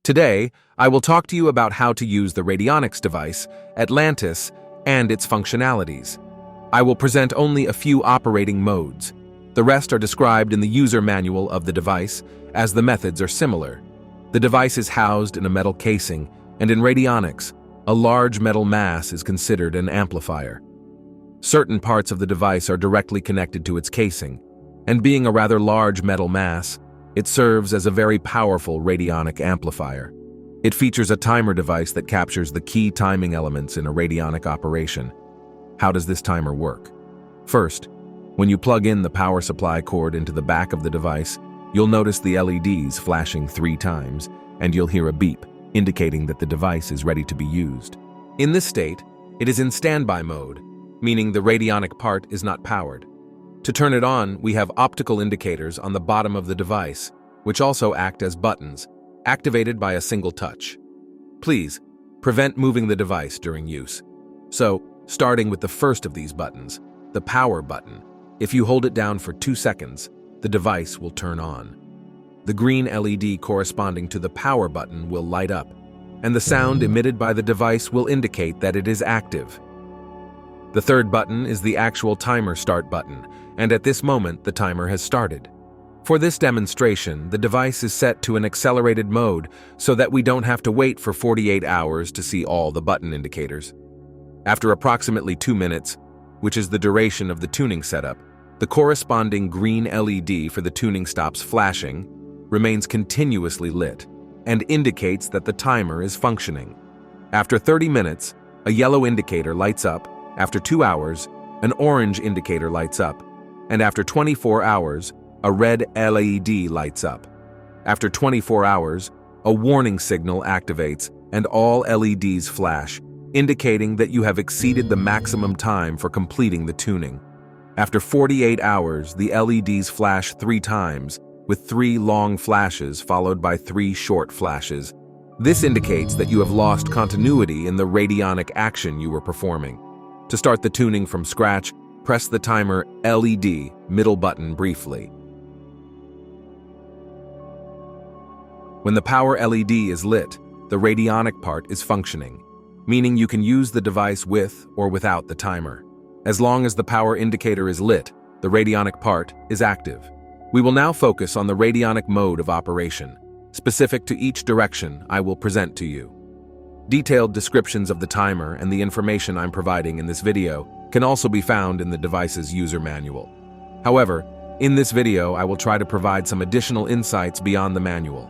Today, I will talk to you about how to use the Radionics device, Atlantis, and its functionalities. I will present only a few operating modes. The rest are described in the user manual of the device, as the methods are similar. The device is housed in a metal casing, and in radionics, a large metal mass is considered an amplifier. Certain parts of the device are directly connected to its casing, and being a rather large metal mass, it serves as a very powerful radionic amplifier. It features a timer device that captures the key timing elements in a radionic operation. How does this timer work? First, when you plug in the power supply cord into the back of the device, you'll notice the LEDs flashing 3 times, and you'll hear a beep, indicating that the device is ready to be used. In this state, it is in standby mode, meaning the radionic part is not powered. To turn it on, we have optical indicators on the bottom of the device, which also act as buttons, activated by a single touch. Please, prevent moving the device during use. So, starting with the first of these buttons, the power button, if you hold it down for 2 seconds, the device will turn on. The green LED corresponding to the power button will light up, and the sound emitted by the device will indicate that it is active. The third button is the actual timer start button, and at this moment the timer has started. For this demonstration, the device is set to an accelerated mode so that we don't have to wait for 48 hours to see all the button indicators. After approximately 2 minutes, which is the duration of the tuning setup, the corresponding green LED for the tuning stops flashing, remains continuously lit, and indicates that the timer is functioning. After 30 minutes, a yellow indicator lights up. After 2 hours, an orange indicator lights up, and after 24 hours, a red LED lights up. After 24 hours, a warning signal activates and all LEDs flash, indicating that you have exceeded the maximum time for completing the tuning. After 48 hours, the LEDs flash 3 times, with 3 long flashes followed by 3 short flashes. This indicates that you have lost continuity in the radionic action you were performing. To start the tuning from scratch, press the timer LED middle button briefly. When the power LED is lit, the radionic part is functioning, meaning you can use the device with or without the timer. As long as the power indicator is lit, the radionic part is active. We will now focus on the radionic mode of operation. Specific to each direction, I will present to you. Detailed descriptions of the timer and the information I'm providing in this video can also be found in the device's user manual. However, in this video I will try to provide some additional insights beyond the manual.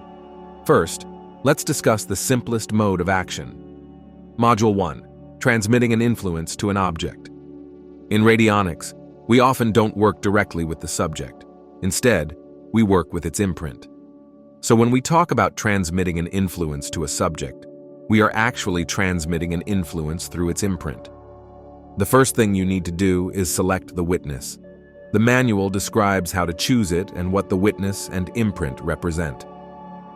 First, let's discuss the simplest mode of action. Module 1. Transmitting an influence to an object. In radionics, we often don't work directly with the subject. Instead, we work with its imprint. So when we talk about transmitting an influence to a subject, we are actually transmitting an influence through its imprint. The first thing you need to do is select the witness. The manual describes how to choose it and what the witness and imprint represent.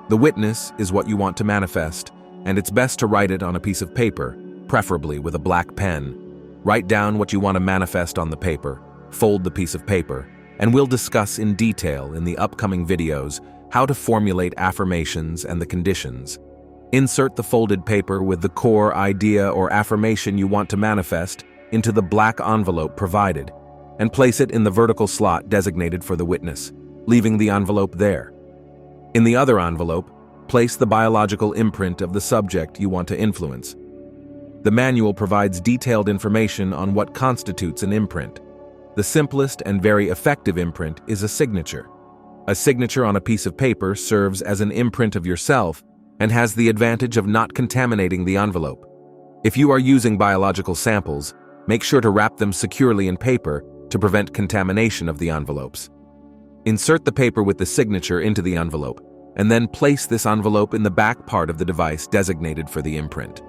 The witness is what you want to manifest, and it's best to write it on a piece of paper, preferably with a black pen. Write down what you want to manifest on the paper, fold the piece of paper, and we'll discuss in detail in the upcoming videos how to formulate affirmations and the conditions. Insert the folded paper with the core idea or affirmation you want to manifest into the black envelope provided, and place it in the vertical slot designated for the witness, leaving the envelope there. In the other envelope, place the biological imprint of the subject you want to influence. The manual provides detailed information on what constitutes an imprint. The simplest and very effective imprint is a signature. A signature on a piece of paper serves as an imprint of yourself and has the advantage of not contaminating the envelope. If you are using biological samples, make sure to wrap them securely in paper to prevent contamination of the envelopes. Insert the paper with the signature into the envelope, and then place this envelope in the back part of the device designated for the imprint.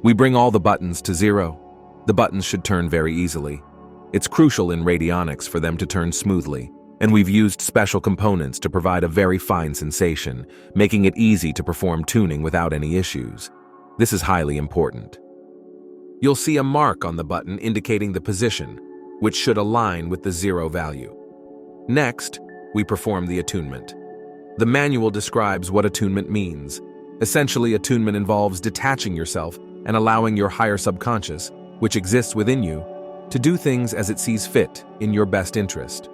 We bring all the buttons to 0. The buttons should turn very easily. It's crucial in radionics for them to turn smoothly, and we've used special components to provide a very fine sensation, making it easy to perform tuning without any issues. This is highly important. You'll see a mark on the button indicating the position, which should align with the 0 value. Next, we perform the attunement. The manual describes what attunement means. Essentially, attunement involves detaching yourself and allowing your higher subconscious, which exists within you, to do things as it sees fit in your best interest.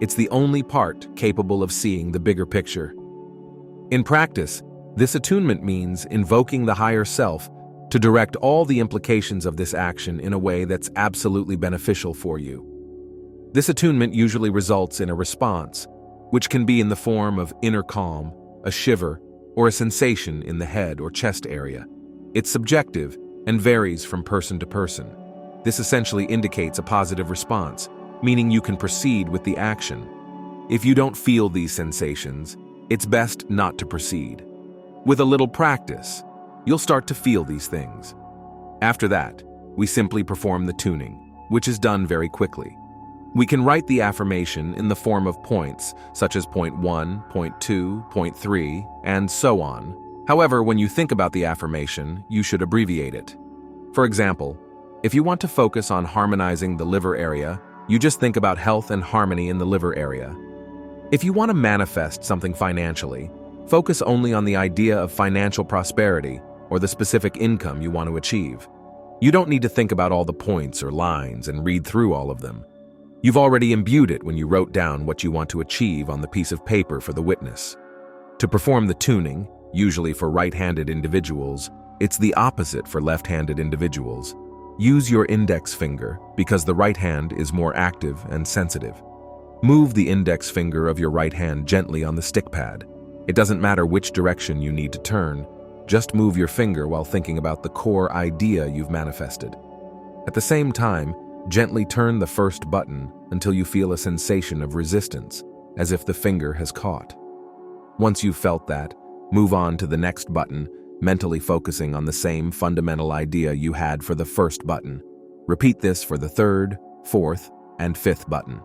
It's the only part capable of seeing the bigger picture. In practice, this attunement means invoking the higher self to direct all the implications of this action in a way that's absolutely beneficial for you. This attunement usually results in a response, which can be in the form of inner calm, a shiver, or a sensation in the head or chest area. It's subjective and varies from person to person. This essentially indicates a positive response, meaning you can proceed with the action. If you don't feel these sensations, it's best not to proceed. With a little practice, you'll start to feel these things. After that, we simply perform the tuning, which is done very quickly. We can write the affirmation in the form of points, such as point 1, point 2, point 3, and so on. However, when you think about the affirmation, you should abbreviate it. For example, if you want to focus on harmonizing the liver area, you just think about health and harmony in the liver area. If you want to manifest something financially, focus only on the idea of financial prosperity or the specific income you want to achieve. You don't need to think about all the points or lines and read through all of them. You've already imbued it when you wrote down what you want to achieve on the piece of paper for the witness. To perform the tuning, usually for right-handed individuals, it's the opposite for left-handed individuals. Use your index finger because the right hand is more active and sensitive. Move the index finger of your right hand gently on the stick pad. It doesn't matter which direction you need to turn, just move your finger while thinking about the core idea you've manifested. At the same time, gently turn the first button until you feel a sensation of resistance, as if the finger has caught. Once you've felt that, move on to the next button, mentally focusing on the same fundamental idea you had for the first button. Repeat this for the third, fourth, and fifth button.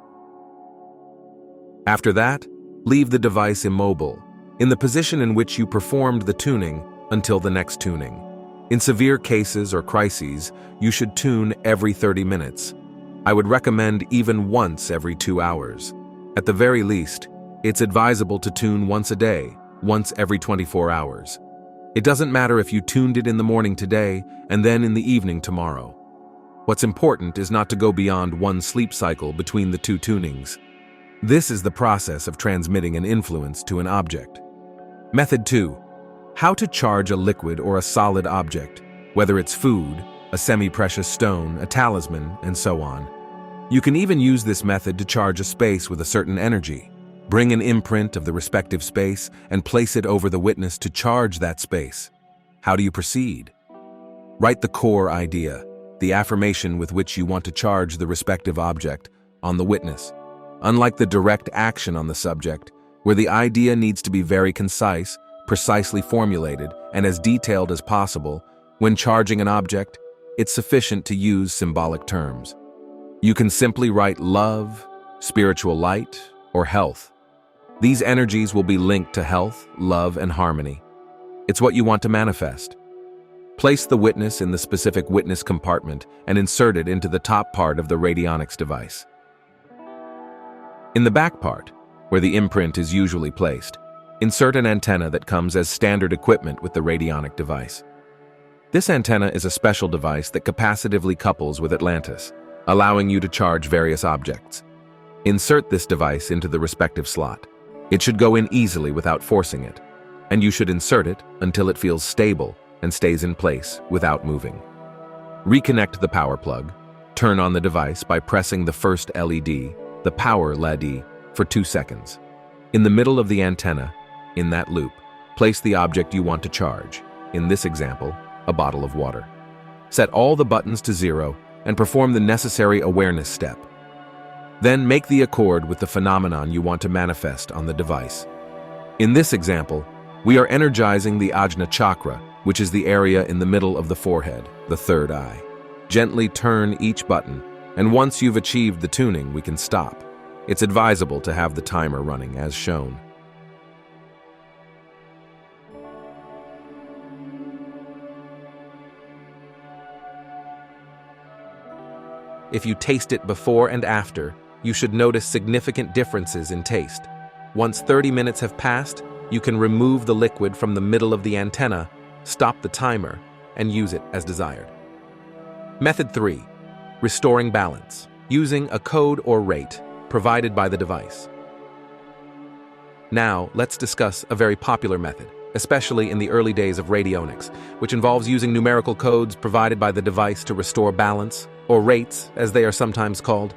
After that, leave the device immobile, in the position in which you performed the tuning until the next tuning. In severe cases or crises, you should tune every 30 minutes. I would recommend even once every 2 hours. At the very least, it's advisable to tune once a day, once every 24 hours. It doesn't matter if you tuned it in the morning today and then in the evening tomorrow. What's important is not to go beyond one sleep cycle between the two tunings. This is the process of transmitting an influence to an object. Method 2. How to charge a liquid or a solid object, whether it's food, a semi-precious stone, a talisman, and so on. You can even use this method to charge a space with a certain energy. Bring an imprint of the respective space and place it over the witness to charge that space. How do you proceed? Write the core idea, the affirmation with which you want to charge the respective object, on the witness. Unlike the direct action on the subject, where the idea needs to be very concise, precisely formulated, and as detailed as possible, when charging an object, it's sufficient to use symbolic terms. You can simply write love, spiritual light, or health. These energies will be linked to health, love, and harmony. It's what you want to manifest. Place the witness in the specific witness compartment and insert it into the top part of the radionics device. In the back part, where the imprint is usually placed, insert an antenna that comes as standard equipment with the radionic device. This antenna is a special device that capacitively couples with Atlantis, allowing you to charge various objects. Insert this device into the respective slot. It should go in easily without forcing it, and you should insert it until it feels stable and stays in place without moving. Reconnect the power plug. Turn on the device by pressing the first LED, the power LED, for 2 seconds. In the middle of the antenna, in that loop, place the object you want to charge, in this example, a bottle of water. Set all the buttons to 0 and perform the necessary awareness step. Then make the accord with the phenomenon you want to manifest on the device. In this example, we are energizing the Ajna chakra, which is the area in the middle of the forehead, the third eye. Gently turn each button, and once you've achieved the tuning, we can stop. It's advisable to have the timer running as shown. If you taste it before and after, you should notice significant differences in taste. Once 30 minutes have passed, you can remove the liquid from the middle of the antenna, stop the timer, and use it as desired. Method 3. Restoring balance, using a code or rate provided by the device. Now, let's discuss a very popular method, especially in the early days of radionics, which involves using numerical codes provided by the device to restore balance, or rates, as they are sometimes called.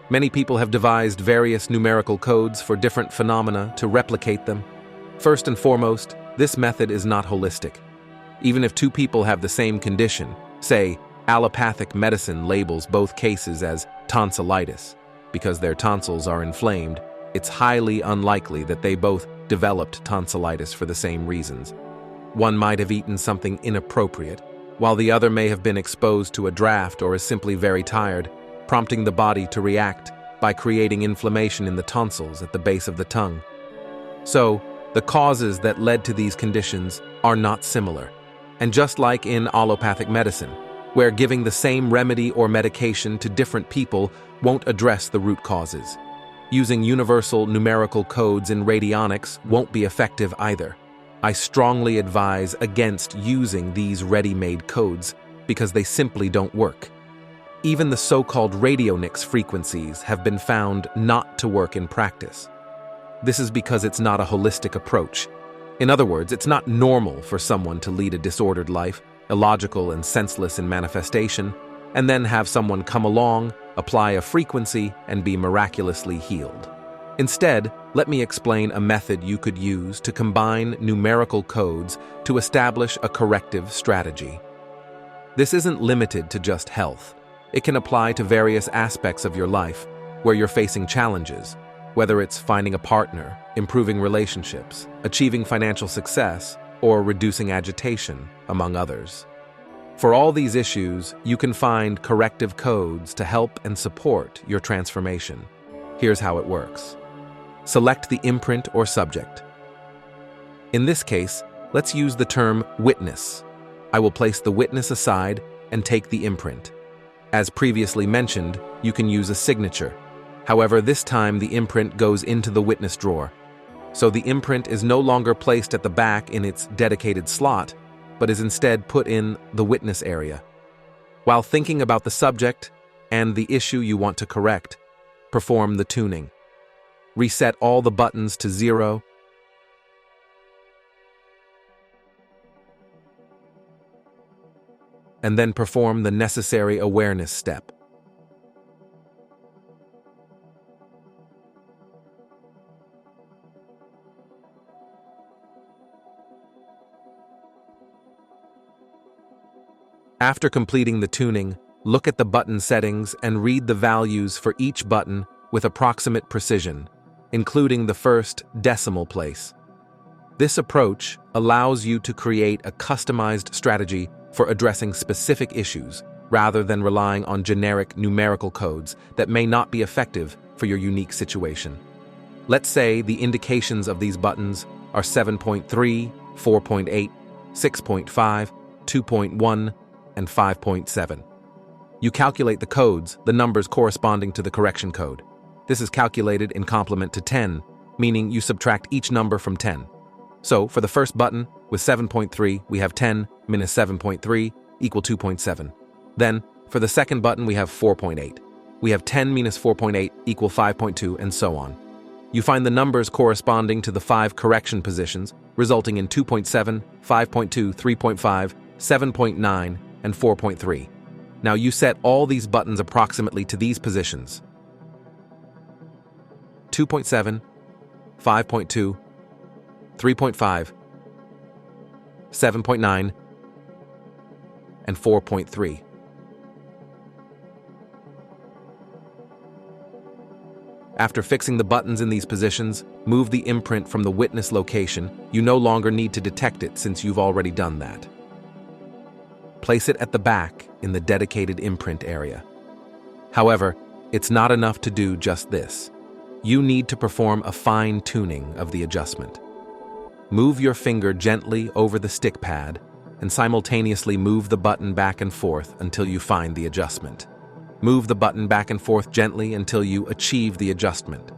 Many people have devised various numerical codes for different phenomena to replicate them. First and foremost, this method is not holistic. Even if two people have the same condition, say, allopathic medicine labels both cases as tonsillitis because their tonsils are inflamed, it's highly unlikely that they both developed tonsillitis for the same reasons. One might have eaten something inappropriate, while the other may have been exposed to a draft or is simply very tired, prompting the body to react by creating inflammation in the tonsils at the base of the tongue. So, the causes that led to these conditions are not similar. And just like in allopathic medicine, where giving the same remedy or medication to different people won't address the root causes, using universal numerical codes in radionics won't be effective either. I strongly advise against using these ready-made codes because they simply don't work. Even the so-called radionics frequencies have been found not to work in practice. This is because it's not a holistic approach. In other words, it's not normal for someone to lead a disordered life, illogical and senseless in manifestation, and then have someone come along, apply a frequency, and be miraculously healed. Instead, let me explain a method you could use to combine numerical codes to establish a corrective strategy. This isn't limited to just health. It can apply to various aspects of your life where you're facing challenges, whether it's finding a partner, improving relationships, achieving financial success, or reducing agitation, among others. For all these issues, you can find corrective codes to help and support your transformation. Here's how it works. Select the imprint or subject. In this case, let's use the term witness. I will place the witness aside and take the imprint. As previously mentioned, you can use a signature. However, this time the imprint goes into the witness drawer. So the imprint is no longer placed at the back in its dedicated slot, but is instead put in the witness area. While thinking about the subject and the issue you want to correct, perform the tuning. Reset all the buttons to 0. And then perform the necessary awareness step. After completing the tuning, look at the button settings and read the values for each button with approximate precision, including the first decimal place. This approach allows you to create a customized strategy for addressing specific issues rather than relying on generic numerical codes that may not be effective for your unique situation. Let's say the indications of these buttons are 7.3, 4.8, 6.5, 2.1, and 5.7. You calculate the codes, the numbers corresponding to the correction code. This is calculated in complement to 10, meaning you subtract each number from 10. So, for the first button, with 7.3, we have 10 minus 7.3 equal 2.7. Then, for the second button, we have 4.8. We have 10 minus 4.8 equal 5.2, and so on. You find the numbers corresponding to the 5 correction positions, resulting in 2.7, 5.2, 3.5, 7.9, and 4.3. Now you set all these buttons approximately to these positions: 2.7, 5.2, 3.5, 7.9, and 4.3. After fixing the buttons in these positions, move the imprint from the witness location. You no longer need to detect it since you've already done that. Place it at the back in the dedicated imprint area. However, it's not enough to do just this. You need to perform a fine-tuning of the adjustment. Move your finger gently over the stick pad and simultaneously move the button back and forth until you find the adjustment. Move the button back and forth gently until you achieve the adjustment.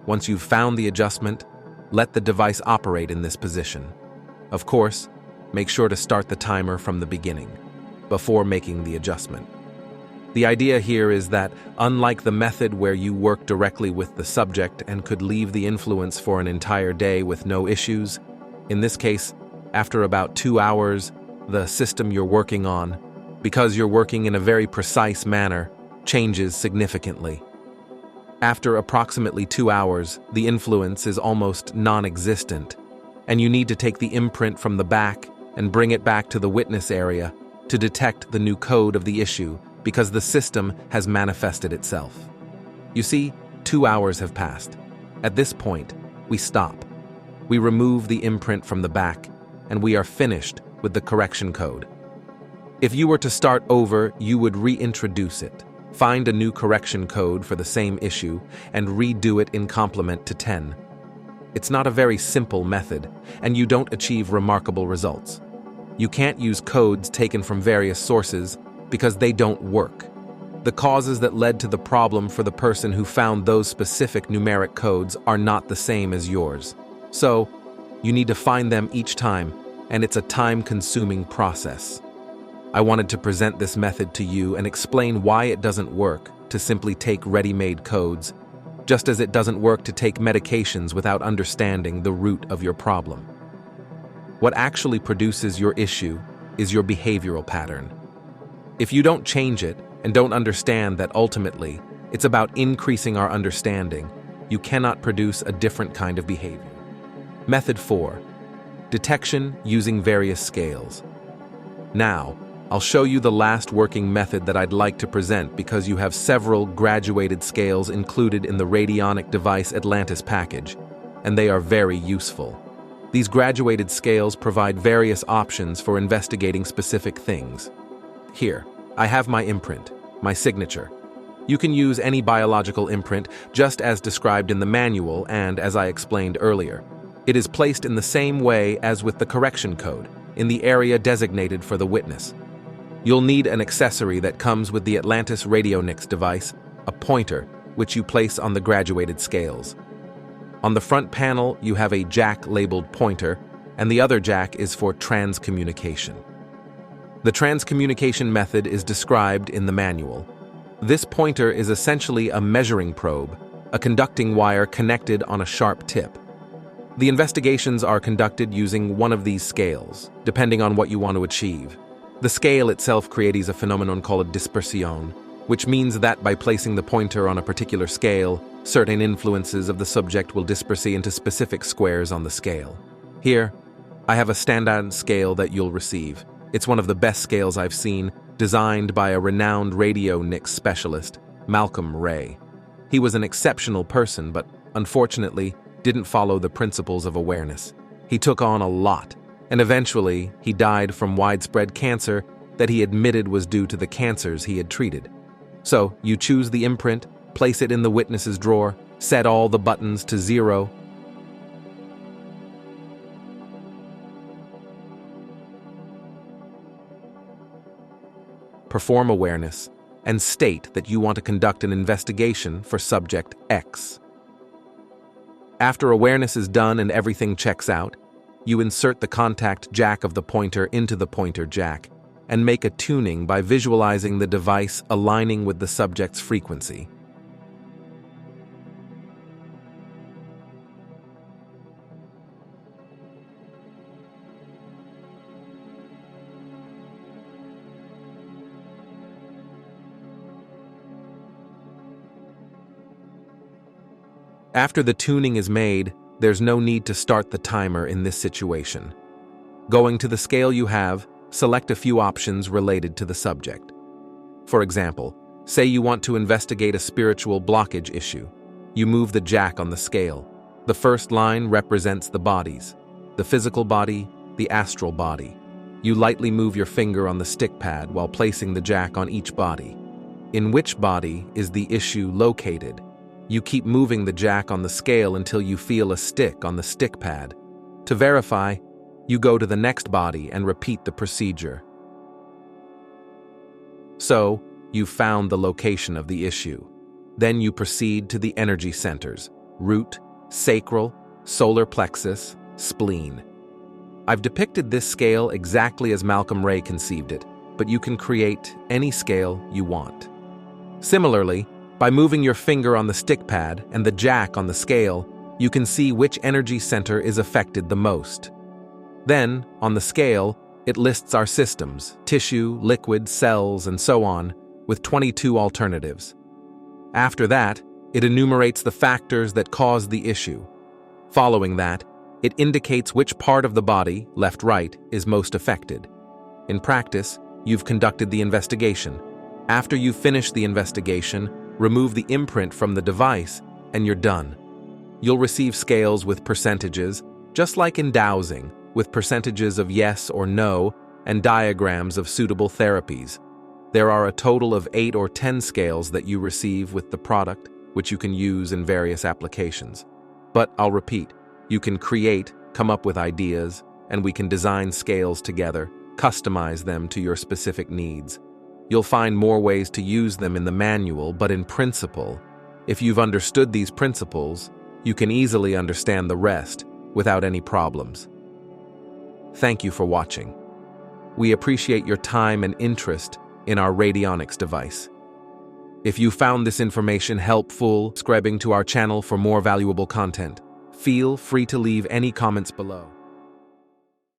Once you've found the adjustment, let the device operate in this position. Of course, make sure to start the timer from the beginning, before making the adjustment. The idea here is that, unlike the method where you work directly with the subject and could leave the influence for an entire day with no issues, in this case, after about 2 hours, the system you're working on, because you're working in a very precise manner, changes significantly. After approximately 2 hours, the influence is almost non-existent, and you need to take the imprint from the back and bring it back to the witness area to detect the new code of the issue because the system has manifested itself. You see, 2 hours have passed. At this point, we stop. We remove the imprint from the back, and we are finished with the correction code. If you were to start over, you would reintroduce it, find a new correction code for the same issue, and redo it in complement to 10. It's not a very simple method, and you don't achieve remarkable results. You can't use codes taken from various sources because they don't work. The causes that led to the problem for the person who found those specific numeric codes are not the same as yours. So, you need to find them each time, and it's a time-consuming process. I wanted to present this method to you and explain why it doesn't work to simply take ready-made codes, just as it doesn't work to take medications without understanding the root of your problem. What actually produces your issue is your behavioral pattern. If you don't change it and don't understand that ultimately it's about increasing our understanding, you cannot produce a different kind of behavior. Method 4. Detection using various scales. Now, I'll show you the last working method that I'd like to present because you have several graduated scales included in the radionic device Atlantis package, and they are very useful. These graduated scales provide various options for investigating specific things. Here, I have my imprint, my signature. You can use any biological imprint just as described in the manual and as I explained earlier. It is placed in the same way as with the correction code, in the area designated for the witness. You'll need an accessory that comes with the Atlantis Radionics device, a pointer, which you place on the graduated scales. On the front panel, you have a jack-labeled pointer, and the other jack is for transcommunication. The transcommunication method is described in the manual. This pointer is essentially a measuring probe, a conducting wire connected on a sharp tip. The investigations are conducted using one of these scales, depending on what you want to achieve. The scale itself creates a phenomenon called dispersion, which means that by placing the pointer on a particular scale, certain influences of the subject will disperse into specific squares on the scale. Here, I have a standard scale that you'll receive. It's one of the best scales I've seen, designed by a renowned radionics specialist, Malcolm Ray. He was an exceptional person, but unfortunately, didn't follow the principles of awareness. He took on a lot, and eventually he died from widespread cancer that he admitted was due to the cancers he had treated. So, you choose the imprint, place it in the witness's drawer, set all the buttons to 0, perform awareness, and state that you want to conduct an investigation for subject X. After awareness is done and everything checks out, you insert the contact jack of the pointer into the pointer jack and make a tuning by visualizing the device aligning with the subject's frequency. After the tuning is made, there's no need to start the timer in this situation. Going to the scale you have, select a few options related to the subject. For example, say you want to investigate a spiritual blockage issue. You move the jack on the scale. The first line represents the bodies: the physical body, the astral body. You lightly move your finger on the stick pad while placing the jack on each body. In which body is the issue located? You keep moving the jack on the scale until you feel a stick on the stick pad. To verify, you go to the next body and repeat the procedure. So, you've found the location of the issue. Then you proceed to the energy centers. root, sacral, solar plexus, spleen. I've depicted this scale exactly as Malcolm Ray conceived it, but you can create any scale you want. Similarly, by moving your finger on the stick pad and the jack on the scale, you can see which energy center is affected the most. Then, on the scale, it lists our systems, tissue, liquid, cells, and so on, with 22 alternatives. After that, it enumerates the factors that cause the issue. Following that, it indicates which part of the body, left-right, is most affected. In practice, you've conducted the investigation. After you've finished the investigation, remove the imprint from the device, and you're done. You'll receive scales with percentages, just like in dowsing, with percentages of yes or no, and diagrams of suitable therapies. There are a total of 8 or 10 scales that you receive with the product, which you can use in various applications. But I'll repeat, you can create, come up with ideas, and we can design scales together, customize them to your specific needs. You'll find more ways to use them in the manual, but in principle, if you've understood these principles, you can easily understand the rest without any problems. Thank you for watching. We appreciate your time and interest in our radionics device. If you found this information helpful, subscribing to our channel for more valuable content. Feel free to leave any comments below.